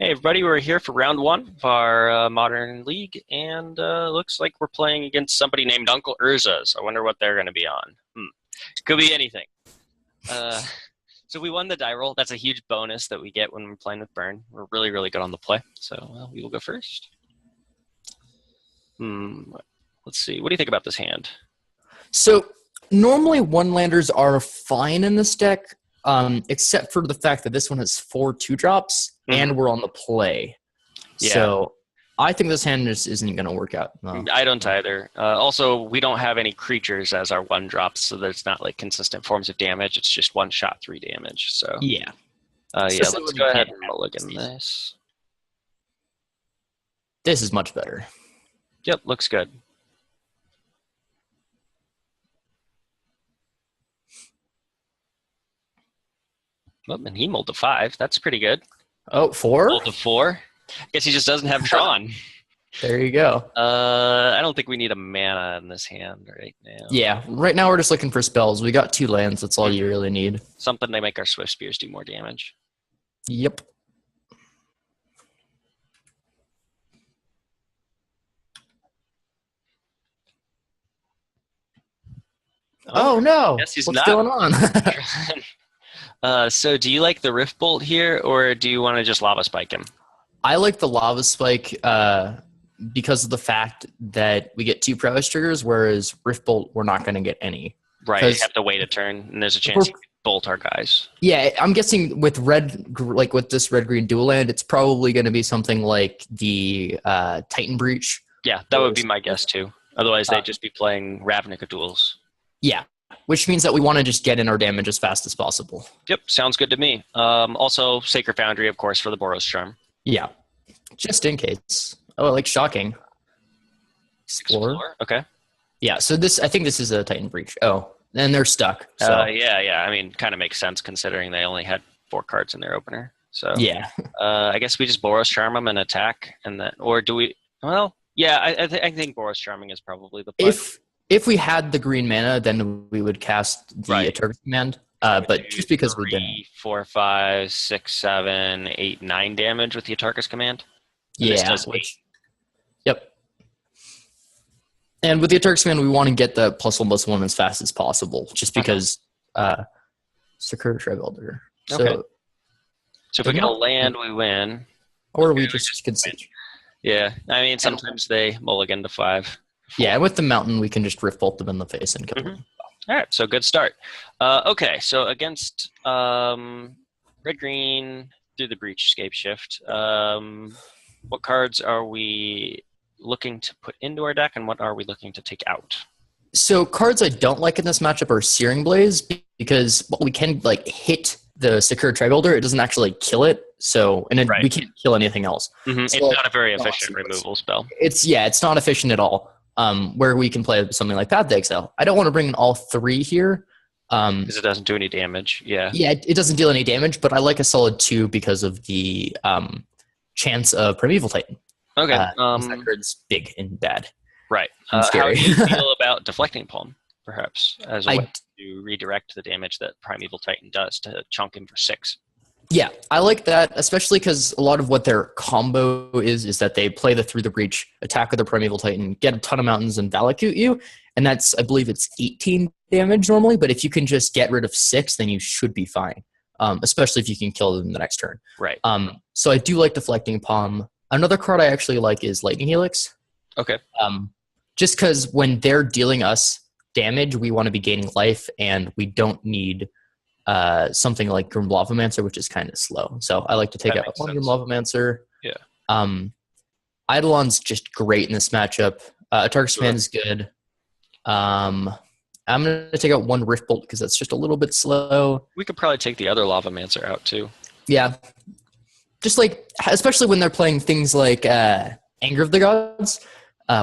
Hey everybody, we're here for round one of our Modern League, and looks like we're playing against somebody named Uncle Urza, so I wonder what they're going to be on. Could be anything. Uh, so we won the die roll. That's a huge bonus that we get when we're playing with Burn. We're really, really good on the play, so we will go first. Let's see. What do you think about this hand? So normally one-landers are fine in this deck, except for the fact that this one has 4 2-drops, and we're on the play. Yeah. So I think this hand just isn't going to work out. No. I don't either. Also, we don't have any creatures as our 1-drops, so there's not like consistent forms of damage. It's just 1 shot, 3 damage. So yeah. Let's go ahead and mulligan this. This is much better. Yep, looks good. Well, and he mulled to 5. That's pretty good. Oh, 4? Mulled to 4. Guess he just doesn't have Chran. There you go. I don't think we need a mana in this hand right now. Yeah, right now we're just looking for spells. We got 2 lands. That's all you really need. Something to make our Swift Spears do more damage. Yep. Oh no! Guess he's What's not. going on? So do you like the Rift Bolt here, or do you want to just Lava Spike him? I like the Lava Spike because of the fact that we get 2 prowess triggers, whereas Rift Bolt, we're not going to get any. Right, you have to wait a turn, and there's a chance you can bolt our guys. Yeah, I'm guessing with with this red-green dual land, it's probably going to be something like the Titan Breach. Yeah, that would be my guess too. Otherwise, they'd just be playing Ravnica duels. Yeah, which means that we want to just get in our damage as fast as possible. Yep, sounds good to me. Also, Sacred Foundry, of course, for the Boros Charm. Yeah, just in case. Oh, I like Shocking. Explorer. Okay. Yeah, so I think this is a Titan Breach. Oh, and they're stuck. So. Yeah. I mean, kind of makes sense considering they only had 4 cards in their opener. So yeah. I guess we just Boros Charm them and attack, and then, or do we? Well, yeah, I think Boros Charming is probably the play. If we had the green mana, then we would cast the Etergus command. But just because we didn't. 3, 4, 5, 6, 7, 8, 9 damage with the Etergus command. And yeah. this does 8. Yep. And with the Etergus command, we want to get the +1/+1 as fast as possible, just because Secure Tribelder. Okay. So if we get a land, we win. Or we just concede. Yeah, I mean, sometimes they mulligan to 5. Yeah, with the mountain, we can just Rift Bolt them in the face and kill them. All right, so good start. Okay, so against red-green through the Breachscape Shift, what cards are we looking to put into our deck, and what are we looking to take out? So cards I don't like in this matchup are Searing Blaze, because we can hit the Secure Tribelder. It doesn't actually kill it, we can't kill anything else. So it's not a very efficient removal spell. It's not efficient at all. Where we can play something like Path to Exile. I don't want to bring in all 3 here. Because it doesn't do any damage, yeah. Yeah, it doesn't deal any damage, but I like a solid 2 because of the chance of Primeval Titan. Okay. That card's big and bad. Right. How do you feel about Deflecting Palm, perhaps, as a way to redirect the damage that Primeval Titan does to chunk him for 6? Yeah, I like that, especially because a lot of what their combo is that they play through the breach, attack with the Primeval Titan, get a ton of mountains, and Valakut you, and that's, I believe it's 18 damage normally, but if you can just get rid of 6, then you should be fine, especially if you can kill them the next turn. Right. So I do like Deflecting Palm. Another card I actually like is Lightning Helix. Okay. Just because when they're dealing us damage, we want to be gaining life, and we don't need something like Grim Lavamancer, which is kind of slow. So I like to take out one Grim Lavamancer. Yeah. Eidolon's just great in this matchup. Etergus Command is good. I'm going to take out 1 Rift Bolt because that's just a little bit slow. We could probably take the other Lavamancer out too. Yeah. Just especially when they're playing things like Anger of the Gods,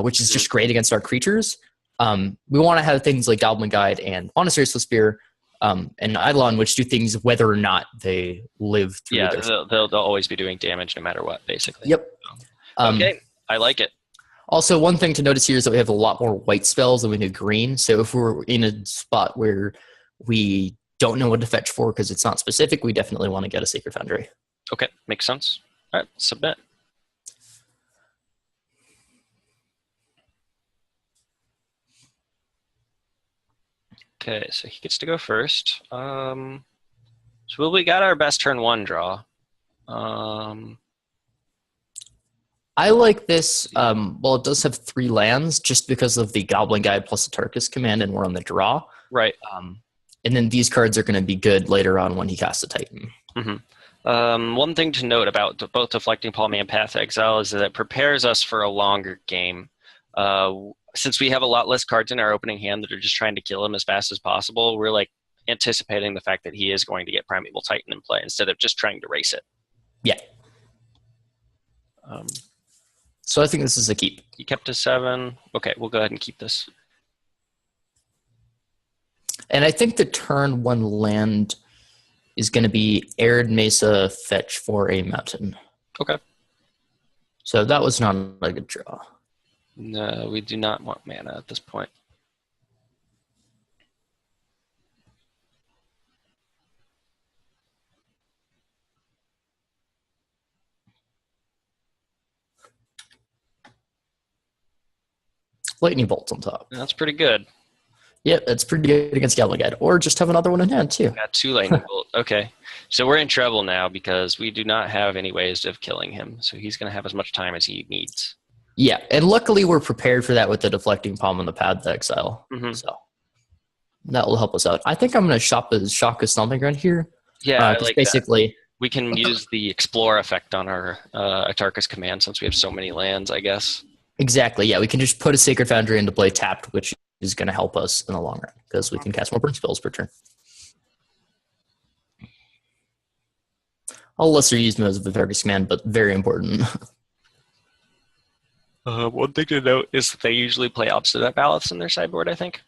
which is just great against our creatures. We want to have things like Goblin Guide and Monastery Spear, and Eidolon, which do things whether or not they live through. Yeah, they'll always be doing damage no matter what, basically. Yep. Okay, I like it. Also, one thing to notice here is that we have a lot more white spells than we do green. So if we're in a spot where we don't know what to fetch for because it's not specific, we definitely want to get a Sacred Foundry. Okay, makes sense. All right, submit. Okay, so he gets to go first. So we got our best turn 1 draw. I like this. Well, it does have 3 lands just because of the Goblin Guide plus the Tarkus command, and we're on the draw. Right. And then these cards are going to be good later on when he casts a Titan. One thing to note about both Deflecting Palm and Path to Exile is that it prepares us for a longer game. Since we have a lot less cards in our opening hand that are just trying to kill him as fast as possible, we're like anticipating the fact that he is going to get Primeval Titan in play instead of just trying to race it. Yeah. So I think this is a keep. You kept to 7. Okay, we'll go ahead and keep this. And I think the turn 1 land is going to be Arid Mesa fetch for a mountain. Okay. So that was not a good draw. No, we do not want mana at this point. Lightning Bolt on top. That's pretty good. Yep, that's pretty good against Goblin Guide. Or just have another one in hand, too. Got 2 Lightning Bolt. Okay. So we're in trouble now because we do not have any ways of killing him. So he's going to have as much time as he needs. Yeah, and luckily we're prepared for that with the Deflecting Palm and the Path to Exile. So that will help us out. I think I'm going to shock a Stomping Ground here. Yeah, I like basically that. We can use the Explore effect on our Atarkus command since we have so many lands, I guess. Exactly, yeah. We can just put a Sacred Foundry into play tapped, which is going to help us in the long run because we can cast more burn spells per turn. All lesser used modes of the Atarkus command, but very important. One thing to note is that they usually play Obstinate Ballaths in their sideboard, I think.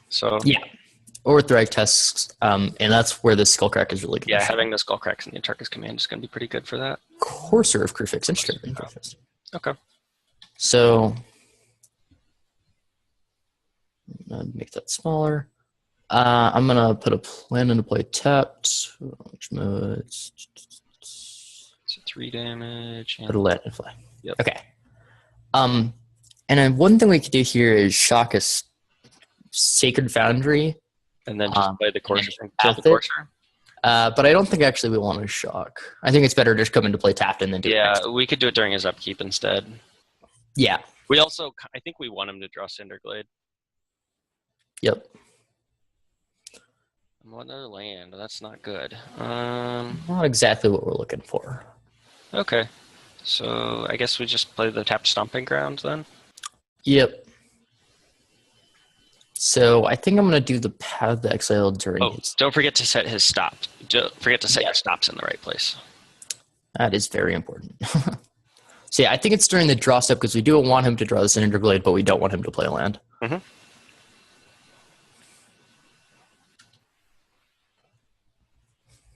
So yeah, or Thrag Tusks, and that's where the Skullcrack is really good. Yeah, having the Skullcracks in the Atarkus command is going to be pretty good for that. Courser of Crufix. Interesting. Okay. So make that smaller. I'm gonna put a plan into play tapped. Which modes? So 3 damage. Put a land in play. Yep. Okay. And then one thing we could do here is shock a Sacred Foundry. And then just play the Courser and kill the Courser. But I don't think actually we want to shock. I think it's better to just come into play tapped and then do it. Yeah, we could do it during his upkeep instead. Yeah. We also, I think we want him to draw Cinderglade. Yep. One other land. That's not good. Not exactly what we're looking for. Okay. So I guess we just play the tapped Stomping Grounds then? Yep. So I think I'm going to do the Path to Exile during his... Don't forget to set his stops. Don't forget to set your stops in the right place. That is very important. So yeah, I think it's during the draw step because we do want him to draw the Cinderglade, but we don't want him to play land. Mm-hmm.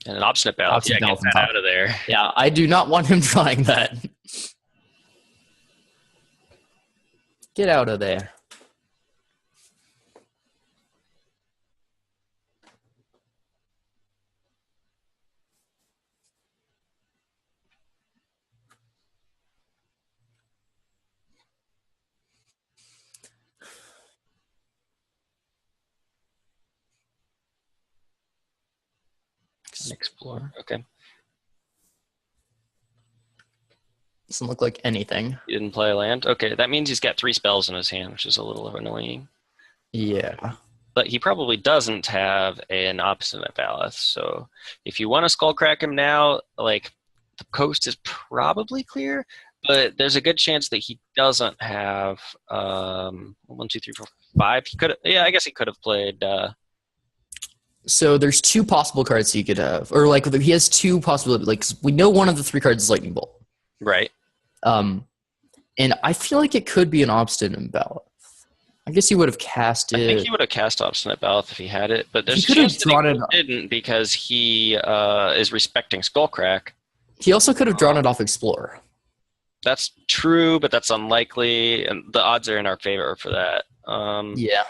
And an Obstinate Ballast. Yeah, get that out of there. Yeah, I do not want him drawing that. Get out of there. Explore. Okay. Doesn't look like anything. He didn't play a land? Okay, that means he's got 3 spells in his hand, which is a little annoying. Yeah. But he probably doesn't have an Obstinate Ballast, so if you want to Skullcrack him now, like, the coast is probably clear, but there's a good chance that he doesn't have 1, 2, 3, 4, 5. He could, yeah, I guess he could have played. So there's 2 possible cards he could have, or like he has 2 possibilities. Like we know one of the 3 cards is Lightning Bolt, right? And I feel like it could be an Obstinate Ballast. I guess he would have cast it. I think he would have cast Obstinate Ballast if he had it, but there's a chance that he didn't because he is respecting Skullcrack. He also could have drawn it off Explore. That's true, but that's unlikely, and the odds are in our favor for that. Yeah.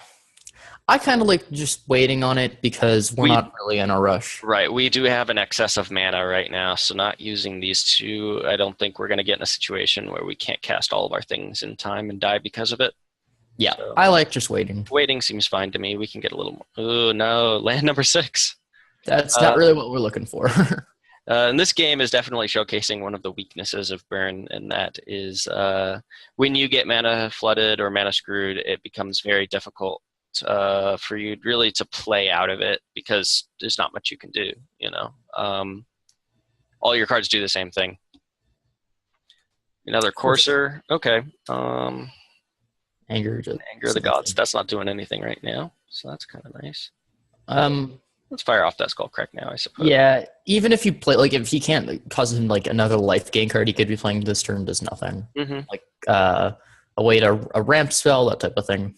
I kind of like just waiting on it because we're not really in a rush. Right, we do have an excess of mana right now, so not using these two, I don't think we're going to get in a situation where we can't cast all of our things in time and die because of it. Yeah, So, I like just waiting. Waiting seems fine to me. We can get a little more. Oh, no, land number 6. That's not really what we're looking for. And this game is definitely showcasing one of the weaknesses of Burn, and that is when you get mana flooded or mana screwed, it becomes very difficult for you really to play out of it because there's not much you can do, you know. All your cards do the same thing. Another Courser. Okay. Anger of the Gods. That's not doing anything right now, so that's kind of nice. Let's fire off that Skullcrack now, I suppose. Yeah, even if you play, like, if he can't cause him like another life gain card, he could be playing this turn does nothing. Like a way to a ramp spell, that type of thing.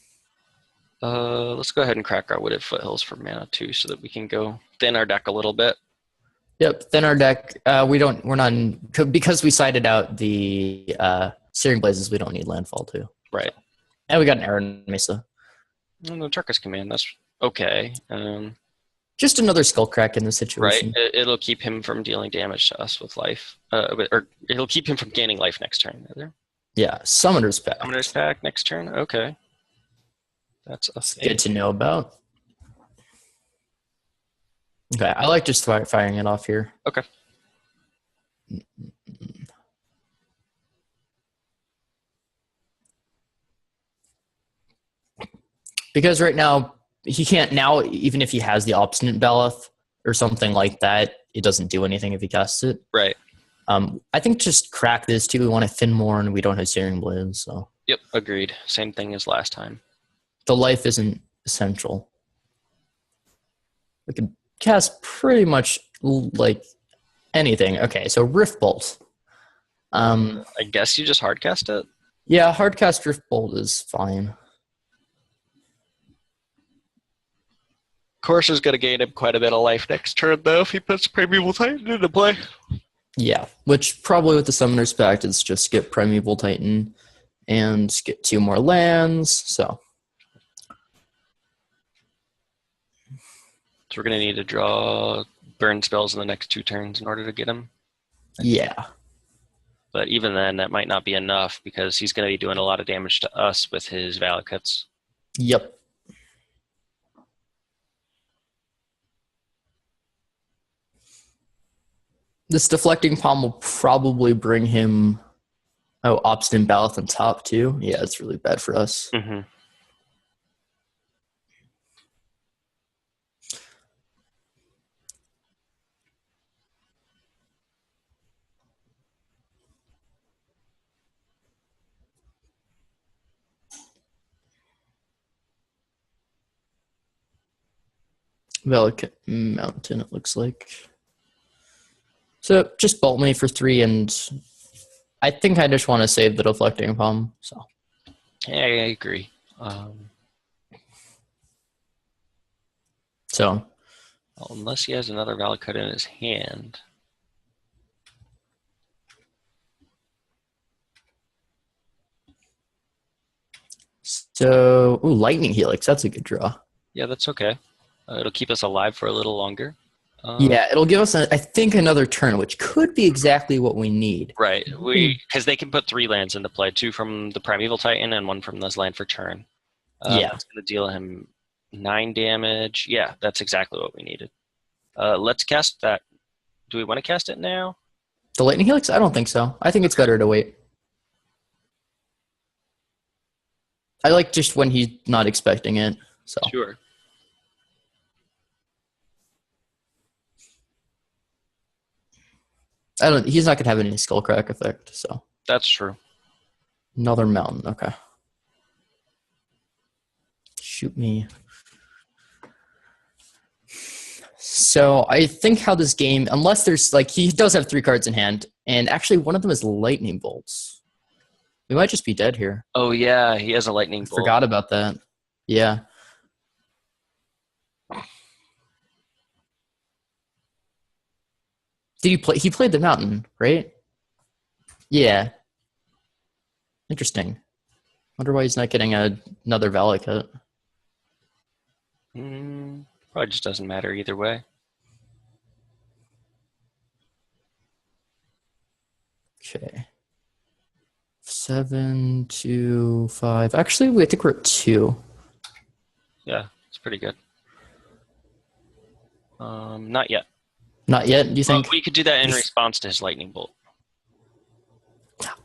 Let's go ahead and crack our Wooded Foothills for mana too, so that we can go thin our deck a little bit. Yep, thin our deck. We're not in, because we sided out the Searing Blazes. We don't need landfall too. Right. And we got an Aaron Mesa. And the Turkus Command. That's okay. Just another Skullcrack in the situation. Right. It'll keep him from dealing damage to us with life, or it'll keep him from gaining life next turn. Rather. Yeah, Summoner's Pact. Summoner's Pact next turn. Okay. That's a thing. Good to know about. Okay, I like just firing it off here. Okay. Because right now, he can't now, even if he has the Obstinate Baloth or something like that, it doesn't do anything if he casts it. Right. I think just crack this too. We want to thin more, and we don't have Searing Blades, so. Yep, agreed. Same thing as last time. The life isn't essential. We can cast pretty much like anything. Okay, so Rift Bolt. I guess you just hardcast it? Yeah, hardcast Rift Bolt is fine. Courser's going to gain him quite a bit of life next turn, though, if he puts Primeval Titan into play. Yeah, which probably with the Summoner's Pact is just get Primeval Titan and get 2 more lands, so. So we're going to need to draw burn spells in the next 2 turns in order to get him. Yeah. But even then, that might not be enough because he's going to be doing a lot of damage to us with his Valakuts. Yep. This Deflecting Palm will probably bring him... Oh, Obstinate Baloth on top, too? Yeah, it's really bad for us. Mm-hmm. Valakut Mountain, it looks like. So just bolt me for 3, and I think I just want to save the Deflecting Palm. So Yeah, I agree. So Well, unless he has another Valakut in his hand. Lightning Helix, that's a good draw. Yeah, that's okay. It'll keep us alive for a little longer. Yeah, it'll give us, I think, another turn, which could be exactly what we need. Right, because they can put 3 lands into play, 2 from the Primeval Titan and 1 from this land for turn. Yeah. That's going to deal him 9 damage. Yeah, that's exactly what we needed. Let's cast that. Do we want to cast it now? The Lightning Helix? I don't think so. I think it's better to wait. I like just when he's not expecting it. So Sure. he's not gonna have any Skullcrack effect, so. That's true. Another mountain, okay. Shoot me. So I think how this game, unless there's like, he does have 3 cards in hand, and actually one of them is Lightning Bolts. We might just be dead here. Oh yeah, he has a Lightning Bolt. Forgot about that. Yeah. Did he play? He played the mountain, right? Yeah. Interesting. Wonder why he's not getting another Valakut. Probably just doesn't matter either way. Okay. 7 to 5. Actually, I think we're at 2. Yeah, it's pretty good. Not yet. Not yet, do you Well, think? we could do that in response to his lightning bolt.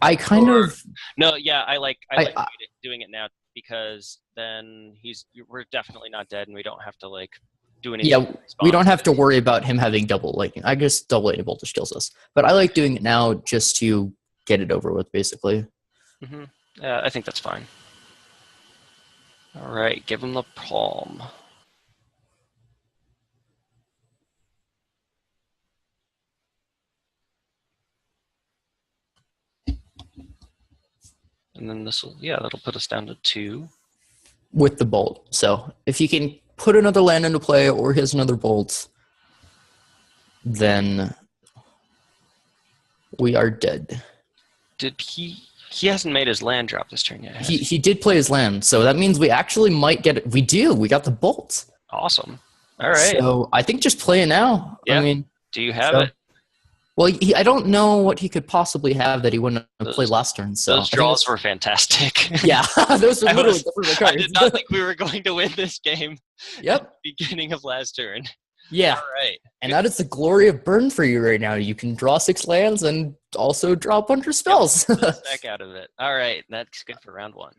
I kind of... No, yeah, I like doing it now because then we're definitely not dead and we don't have to like do anything. Yeah, we don't have to worry about him having double lightning. I guess double lightning bolt just kills us. But I like doing it now just to get it over with, basically. Mm-hmm. Yeah, I think that's fine. All right, give him the palm. And then that'll put us down to 2. With the bolt. So if he can put another land into play or he has another bolt, then we are dead. Did he hasn't made his land drop this turn yet. He did play his land, so that means we actually might get it. We got the bolt. Awesome. All right. So I think just play it now. Yeah. I mean, do you have it? Well, I don't know what he could possibly have that he wouldn't have played last turn. So those draws were fantastic. Yeah, those were literally different cards. I did not think we were going to win this game. Yep. At the beginning of last turn. Yeah. All right. And that is the glory of Burn for you right now. You can draw 6 lands and also draw a bunch of spells. Yep. Stack out of it. All right. That's good for round 1.